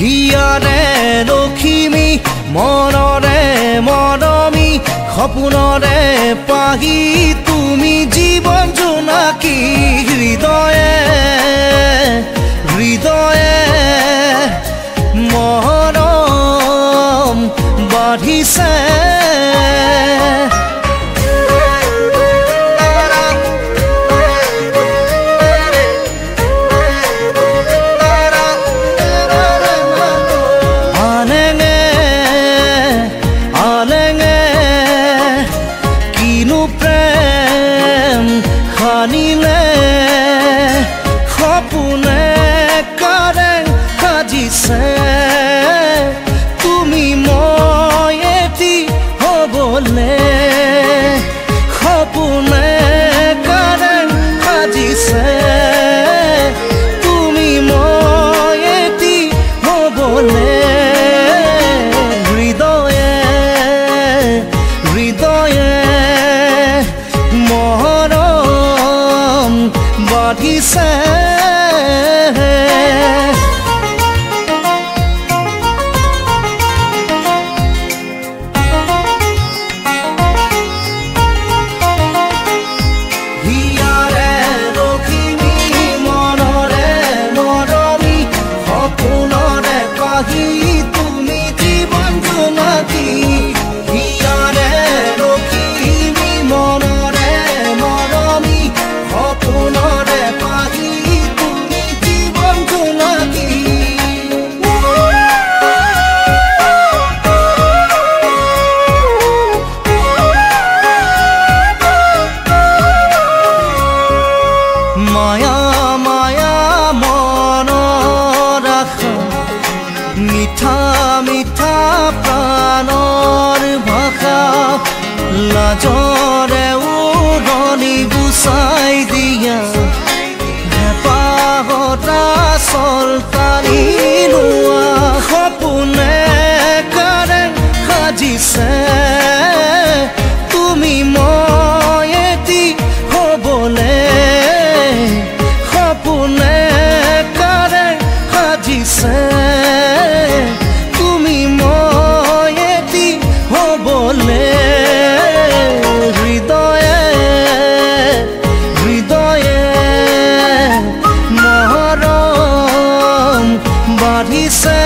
হিয়াৰে লখিমী মনৰে মৰমী সপোনৰে পাহি তুমি জীৱন জোনাকী হৃদয়ে হৃদয়ে মৰম বাঢ়িছে তুমি মই এটি হবলে সপোনে কাৰণ সাজিছে তুমি মই এটি হবলে হৃদয়ে হৃদয়ে মৰম বাঢ়িছে মায়া মায়া মনৰ আশা মিঠা মিঠা প্ৰাণৰ ভাষা লাজৰে উৰণি গুচাই দিয়া হেঁপাহতা চলতানি লোৱা সপোনে কাৰে সাজিছে তুমি মই এটি হবলে তুমি মই এটি হবলে হৃদয়ে হৃদয়ে মৰম বাঢ়িছে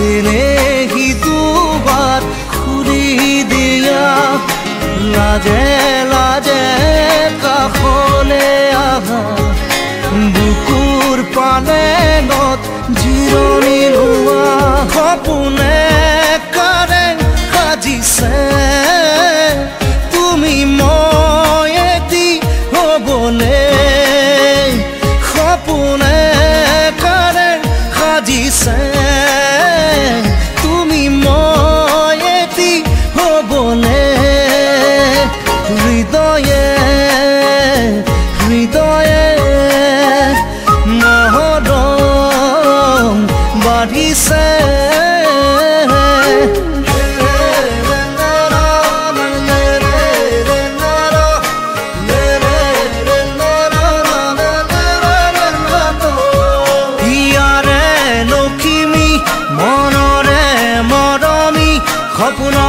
চিনেহি দুবাৰ খুৰি দিয়া লাজে লাজে কাষলে আহা বুকুৰ পালেঙত জিৰণি লোৱা সপোনে কাৰে সাজিছে তুমি মই এটি হবলে সপোনে কাৰে সাজিছে তুমি মই এটি হবলে হৃদয়ে হৃদয়ে মৰম বাঢ়িছে সপোন